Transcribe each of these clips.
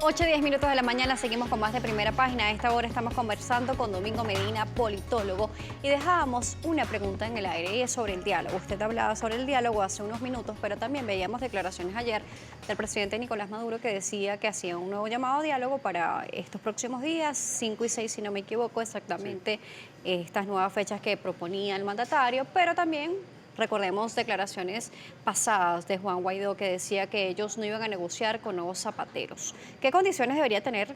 8:10 de la mañana, seguimos con más de Primera Página. A esta hora estamos conversando con Domingo Medina, politólogo, y dejábamos una pregunta en el aire y es sobre el diálogo. Usted hablaba sobre el diálogo hace unos minutos, pero también veíamos declaraciones ayer del presidente Nicolás Maduro que decía que hacía un nuevo llamado a diálogo para estos próximos días, 5 y 6, si no me equivoco, exactamente estas nuevas fechas que proponía el mandatario, pero también recordemos declaraciones pasadas de Juan Guaidó que decía que ellos no iban a negociar con nuevos zapateros. ¿Qué condiciones debería tener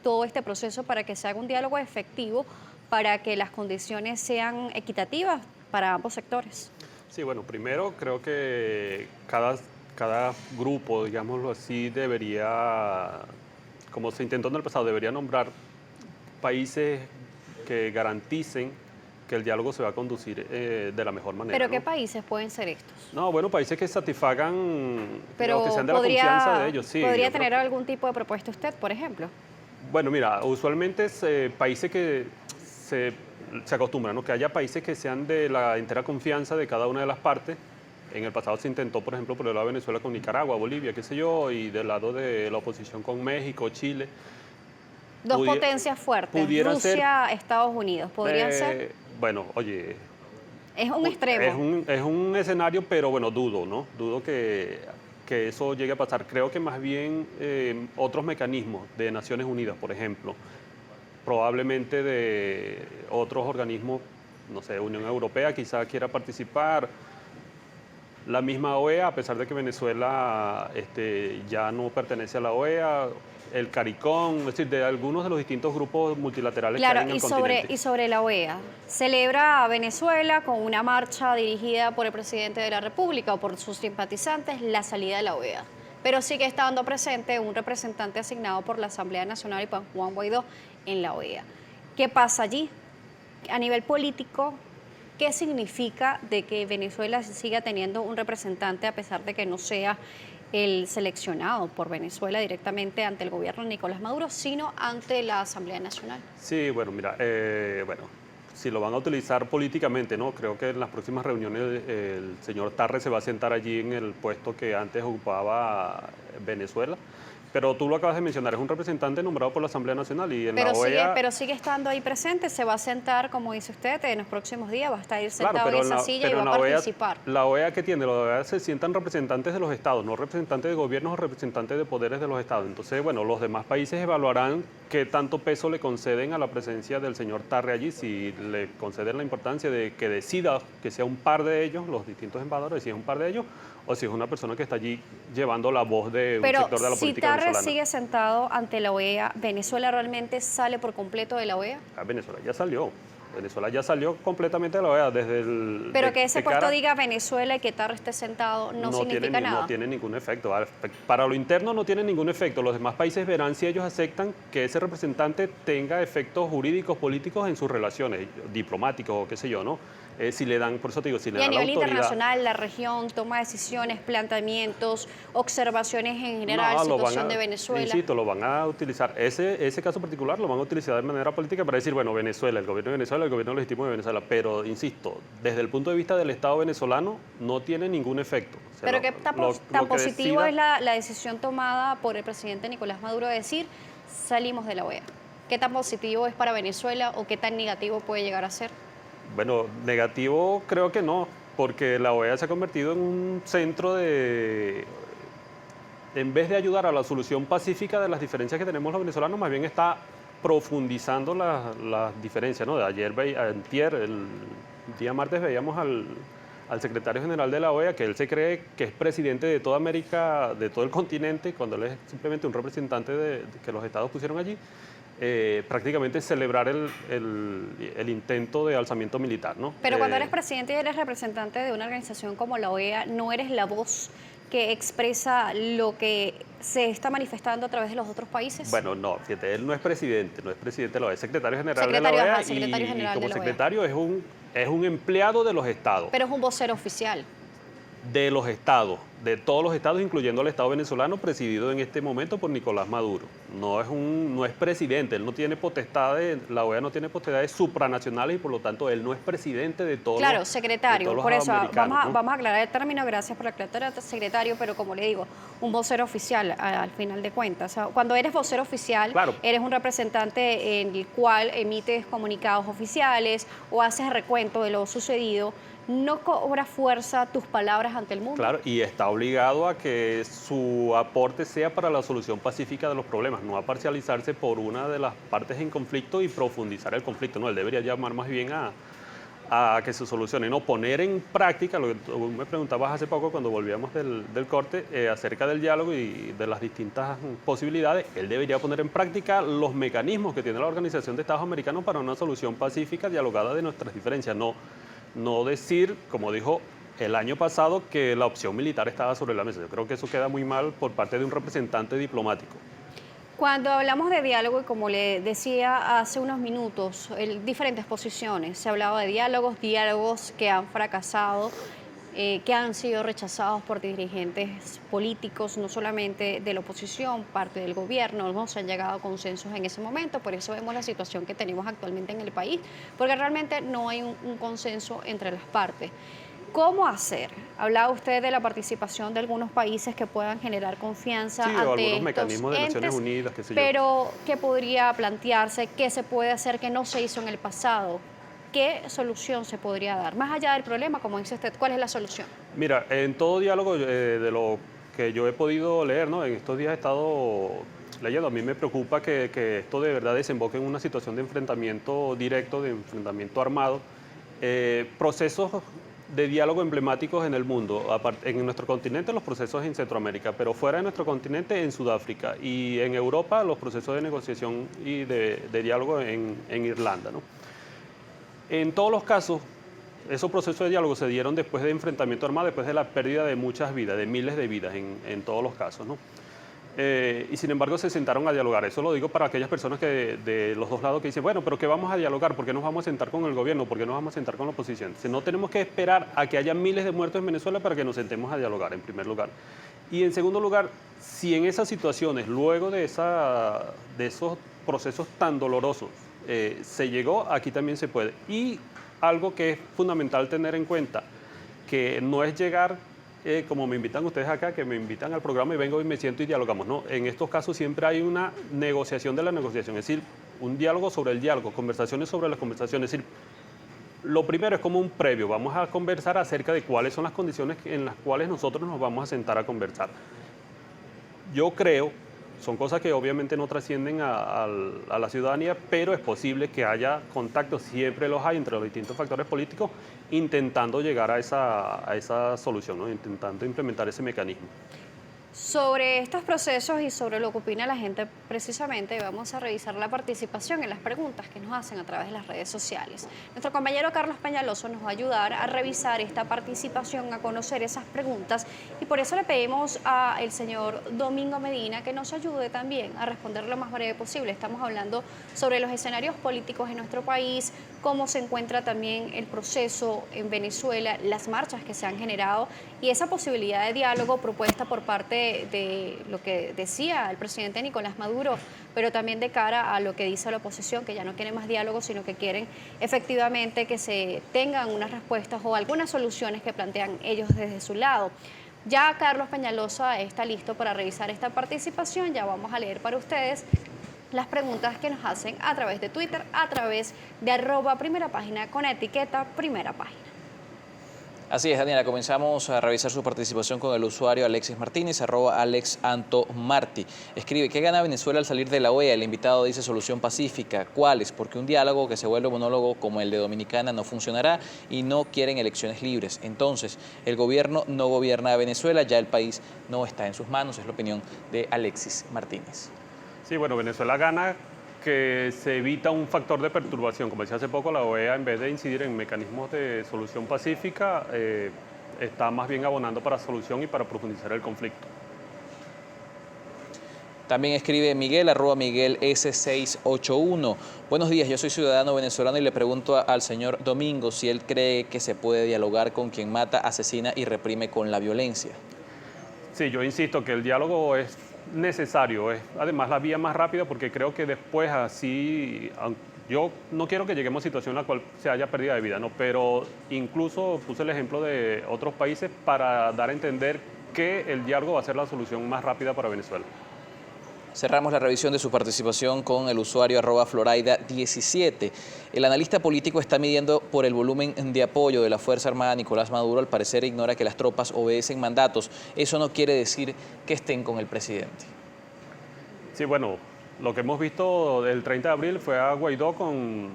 todo este proceso para que se haga un diálogo efectivo, para que las condiciones sean equitativas para ambos sectores? Sí, bueno, primero creo que cada grupo, digámoslo así, debería, como se intentó en el pasado, debería nombrar países que garanticen que el diálogo se va a conducir de la mejor manera. ¿Pero ¿no? qué países pueden ser estos? No, bueno, países que satisfagan, Pero que sean de la confianza de ellos, sí. ¿podría tener algún tipo de propuesta usted, por ejemplo? Bueno, mira, usualmente es países que se acostumbran, ¿no? Que haya países que sean de la entera confianza de cada una de las partes. En el pasado se intentó, por ejemplo, por el lado de Venezuela con Nicaragua, Bolivia, qué sé yo, y del lado de la oposición con México, Chile. Dos potencias fuertes, Rusia, Estados Unidos, ¿podrían ser? Bueno, oye... Es un extremo. Es un escenario, pero bueno, dudo, ¿no? Dudo que eso llegue a pasar. Creo que más bien otros mecanismos de Naciones Unidas, por ejemplo, probablemente de otros organismos, no sé, Unión Europea quizá quiera participar, la misma OEA, a pesar de que Venezuela ya no pertenece a la OEA, el CARICOM, es decir, de algunos de los distintos grupos multilaterales que hay en el continente. Y sobre la OEA, celebra a Venezuela con una marcha dirigida por el presidente de la República o por sus simpatizantes la salida de la OEA, pero sigue estando presente un representante asignado por la Asamblea Nacional y por Juan Guaidó en la OEA. ¿Qué pasa allí? A nivel político, ¿qué significa de que Venezuela siga teniendo un representante a pesar de que no sea el seleccionado por Venezuela directamente ante el gobierno de Nicolás Maduro, sino ante la Asamblea Nacional? Sí, bueno, mira, si lo van a utilizar políticamente, ¿no? Creo que en las próximas reuniones el señor Tarre se va a sentar allí en el puesto que antes ocupaba Venezuela. Pero tú lo acabas de mencionar, es un representante nombrado por la Asamblea Nacional y en la OEA... Pero sigue estando ahí presente, se va a sentar, como dice usted, en los próximos días, va a estar sentado en esa silla y va a participar. La OEA, ¿qué tiene? La OEA se sientan representantes de los estados, no representantes de gobiernos o representantes de poderes de los estados. Entonces, bueno, los demás países evaluarán qué tanto peso le conceden a la presencia del señor Tarre allí, si le conceden la importancia de que decida que sea un par de ellos, los distintos embajadores, si es un par de ellos, o si es una persona que está allí llevando la voz de un sector de la política venezolana. Pero si Tarre sigue sentado ante la OEA, ¿Venezuela realmente sale por completo de la OEA? Venezuela ya salió. Venezuela ya salió completamente de la OEA desde el... Pero que ese puesto diga Venezuela y que Tarre esté sentado no significa nada. No tiene ningún efecto. Para lo interno no tiene ningún efecto. Los demás países verán si ellos aceptan que ese representante tenga efectos jurídicos, políticos en sus relaciones, diplomáticos o qué sé yo, ¿no? Si le dan, por eso te digo, si le dan la autoridad... Y a nivel internacional, la región toma decisiones, planteamientos, observaciones en general, situación de Venezuela. Insisto, lo van a utilizar, ese caso particular lo van a utilizar de manera política para decir, bueno, Venezuela, el gobierno de Venezuela, el gobierno legítimo de Venezuela, pero insisto, desde el punto de vista del Estado venezolano no tiene ningún efecto. O sea, pero ¿qué tan positivo es la decisión tomada por el presidente Nicolás Maduro de decir, salimos de la OEA? ¿Qué tan positivo es para Venezuela o qué tan negativo puede llegar a ser? Bueno, negativo creo que no, porque la OEA se ha convertido en un centro de... En vez de ayudar a la solución pacífica de las diferencias que tenemos los venezolanos, más bien está profundizando las diferencias, ¿no? Antier, el día martes veíamos al secretario general de la OEA, que él se cree que es presidente de toda América, de todo el continente, cuando él es simplemente un representante que los estados pusieron allí. Prácticamente celebrar el intento de alzamiento militar, ¿no? Pero cuando eres presidente y eres representante de una organización como la OEA, ¿no eres la voz que expresa lo que se está manifestando a través de los otros países? Bueno, no, fíjate, él no es presidente de la OEA, es secretario general de la OEA y como secretario es un empleado de los estados. Pero es un vocero oficial. De los estados. de todos los estados, incluyendo el Estado venezolano, presidido en este momento por Nicolás Maduro. No es presidente, él no tiene potestades, la OEA no tiene potestades supranacionales y por lo tanto él no es presidente de todos Claro, los, secretario, de todos los por eso americanos, ¿no? vamos a aclarar el término, gracias por la aclaración, secretario, pero como le digo, un vocero oficial al final de cuentas. O sea, cuando eres vocero oficial, Claro. eres un representante en el cual emites comunicados oficiales o haces recuento de lo sucedido. ¿No cobra fuerza tus palabras ante el mundo? Claro, y está obligado a que su aporte sea para la solución pacífica de los problemas, no a parcializarse por una de las partes en conflicto y profundizar el conflicto. No, él debería llamar más bien a que se solucione, no poner en práctica, lo que tú me preguntabas hace poco cuando volvíamos del corte, acerca del diálogo y de las distintas posibilidades. Él debería poner en práctica los mecanismos que tiene la Organización de Estados Americanos para una solución pacífica dialogada de nuestras diferencias, no decir, como dijo el año pasado, que la opción militar estaba sobre la mesa. Yo creo que eso queda muy mal por parte de un representante diplomático. Cuando hablamos de diálogo, y como le decía hace unos minutos, diferentes posiciones. Se hablaba de diálogos que han fracasado, que han sido rechazados por dirigentes políticos, no solamente de la oposición, parte del gobierno, no se han llegado a consensos en ese momento, por eso vemos la situación que tenemos actualmente en el país, porque realmente no hay un consenso entre las partes. ¿Cómo hacer? Hablaba usted de la participación de algunos países que puedan generar confianza Sí, o ante algunos estos mecanismos de Naciones entes, Unidas, qué sé yo. pero ¿qué podría plantearse? ¿Qué se puede hacer que no se hizo en el pasado? ¿Qué solución se podría dar? Más allá del problema, como dice usted, ¿cuál es la solución? Mira, en todo diálogo de lo que yo he podido leer, ¿no? En estos días he estado leyendo, a mí me preocupa que esto de verdad desemboque en una situación de enfrentamiento directo, de enfrentamiento armado. Procesos de diálogo emblemáticos en el mundo, en nuestro continente los procesos en Centroamérica, pero fuera de nuestro continente en Sudáfrica y en Europa los procesos de negociación y de diálogo en Irlanda, ¿no? En todos los casos, esos procesos de diálogo se dieron después de enfrentamiento armado, después de la pérdida de muchas vidas, de miles de vidas en todos los casos, ¿no? Y sin embargo se sentaron a dialogar. Eso lo digo para aquellas personas que de los dos lados que dicen, bueno, pero ¿qué vamos a dialogar? ¿Por qué nos vamos a sentar con el gobierno? ¿Por qué nos vamos a sentar con la oposición? Si no tenemos que esperar a que haya miles de muertos en Venezuela para que nos sentemos a dialogar, en primer lugar. Y en segundo lugar, si en esas situaciones, luego de esos procesos tan dolorosos, se llegó, aquí también se puede. Y algo que es fundamental tener en cuenta, que no es llegar, como me invitan ustedes acá, que me invitan al programa y vengo y me siento y dialogamos. No, en estos casos siempre hay una negociación de la negociación, es decir, un diálogo sobre el diálogo, conversaciones sobre las conversaciones. Es decir, lo primero es como un previo, vamos a conversar acerca de cuáles son las condiciones en las cuales nosotros nos vamos a sentar a conversar. Yo creo, son cosas que obviamente no trascienden a la ciudadanía, pero es posible que haya contactos, siempre los hay entre los distintos factores políticos, intentando llegar a esa solución, ¿no? Intentando implementar ese mecanismo. Sobre estos procesos y sobre lo que opina la gente, precisamente vamos a revisar la participación en las preguntas que nos hacen a través de las redes sociales. Nuestro compañero Carlos Peñaloso nos va a ayudar a revisar esta participación, a conocer esas preguntas, y por eso le pedimos al señor Domingo Medina que nos ayude también a responder lo más breve posible. Estamos hablando sobre los escenarios políticos en nuestro país, cómo se encuentra también el proceso en Venezuela, las marchas que se han generado y esa posibilidad de diálogo propuesta por parte de lo que decía el presidente Nicolás Maduro, pero también de cara a lo que dice la oposición, que ya no quieren más diálogo, sino que quieren efectivamente que se tengan unas respuestas o algunas soluciones que plantean ellos desde su lado. Ya Carlos Peñalosa está listo para revisar esta participación, ya vamos a leer para ustedes las preguntas que nos hacen a través de Twitter, a través de @primerapágina con etiqueta Primera Página. Así es, Daniela, comenzamos a revisar su participación con el usuario Alexis Martínez, @AlexAntoMarti. Escribe, ¿qué gana Venezuela al salir de la OEA? El invitado dice solución pacífica. ¿Cuáles? Porque un diálogo que se vuelve monólogo como el de Dominicana no funcionará y no quieren elecciones libres. Entonces, el gobierno no gobierna a Venezuela, ya el país no está en sus manos, es la opinión de Alexis Martínez. Sí, bueno, Venezuela gana que se evita un factor de perturbación. Como decía hace poco, la OEA, en vez de incidir en mecanismos de solución pacífica, está más bien abonando para solución y para profundizar el conflicto. También escribe Miguel, @MiguelS681. Buenos días, yo soy ciudadano venezolano y le pregunto al señor Domingo si él cree que se puede dialogar con quien mata, asesina y reprime con la violencia. Sí, yo insisto que el diálogo es necesario, es además la vía más rápida porque creo que después así, yo no quiero que lleguemos a situación en la cual se haya pérdida de vida, ¿no? Pero incluso puse el ejemplo de otros países para dar a entender que el diálogo va a ser la solución más rápida para Venezuela. Cerramos la revisión de su participación con el usuario @Florida17. El analista político está midiendo por el volumen de apoyo de la Fuerza Armada Nicolás Maduro. Al parecer ignora que las tropas obedecen mandatos. Eso no quiere decir que estén con el presidente. Sí, bueno, lo que hemos visto del 30 de abril fue a Guaidó con,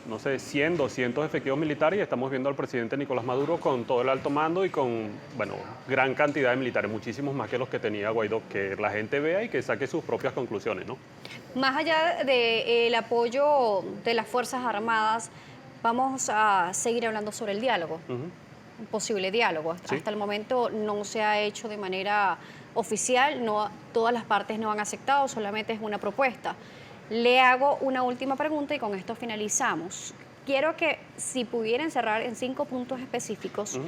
no sé, 100, 200 efectivos militares y estamos viendo al presidente Nicolás Maduro con todo el alto mando y con, bueno, gran cantidad de militares, muchísimos más que los que tenía Guaidó, que la gente vea y que saque sus propias conclusiones, ¿no? Más allá del apoyo de las Fuerzas Armadas, vamos a seguir hablando sobre el diálogo, un posible diálogo. Sí. Hasta el momento no se ha hecho de manera oficial, no, todas las partes no han aceptado, solamente es una propuesta. Le hago una última pregunta y con esto finalizamos. Quiero que si pudieran cerrar en 5 puntos específicos,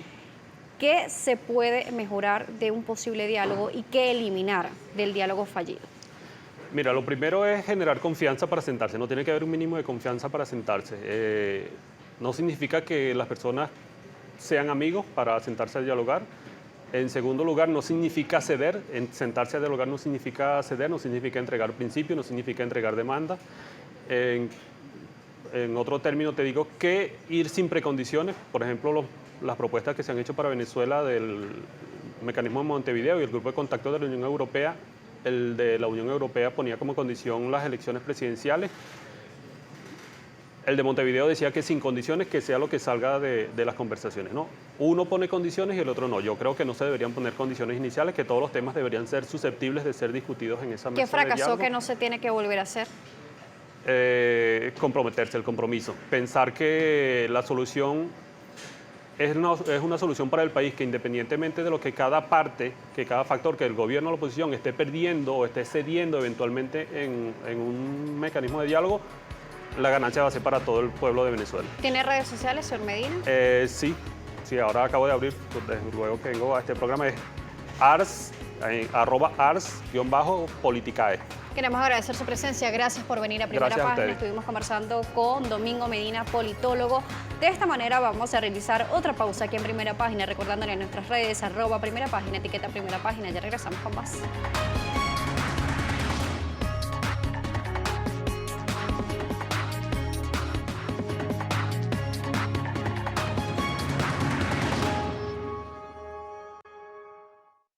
¿qué se puede mejorar de un posible diálogo y qué eliminar del diálogo fallido? Mira, lo primero es generar confianza para sentarse, no tiene que haber un mínimo de confianza para sentarse. No significa que las personas sean amigos para sentarse a dialogar. En segundo lugar, no significa ceder, sentarse a dialogar no significa ceder, no significa entregar principios, no significa entregar demandas. En otro término te digo que ir sin precondiciones, por ejemplo, las propuestas que se han hecho para Venezuela del mecanismo de Montevideo y el grupo de contacto de la Unión Europea, el de la Unión Europea ponía como condición las elecciones presidenciales. El de Montevideo decía que sin condiciones, que sea lo que salga de las conversaciones, ¿no? Uno pone condiciones y el otro no. Yo creo que no se deberían poner condiciones iniciales, que todos los temas deberían ser susceptibles de ser discutidos en esa mesa. ¿Qué fracasó de diálogo. que no se tiene que volver a hacer? Comprometerse, el compromiso. Pensar que la solución es una solución para el país, que independientemente de lo que cada parte, que cada factor, que el gobierno o la oposición esté perdiendo o esté cediendo eventualmente en un mecanismo de diálogo, la ganancia va a ser para todo el pueblo de Venezuela. ¿Tiene redes sociales, señor Medina? Sí, ahora acabo de abrir, desde luego que vengo a este programa, es @ars_politicae. Queremos agradecer su presencia, gracias por venir a Primera Gracias a Página. ustedes. Estuvimos conversando con Domingo Medina, politólogo. De esta manera vamos a realizar otra pausa aquí en Primera Página, recordándole en nuestras redes, @Primera Página, etiqueta Primera Página. Ya regresamos con más.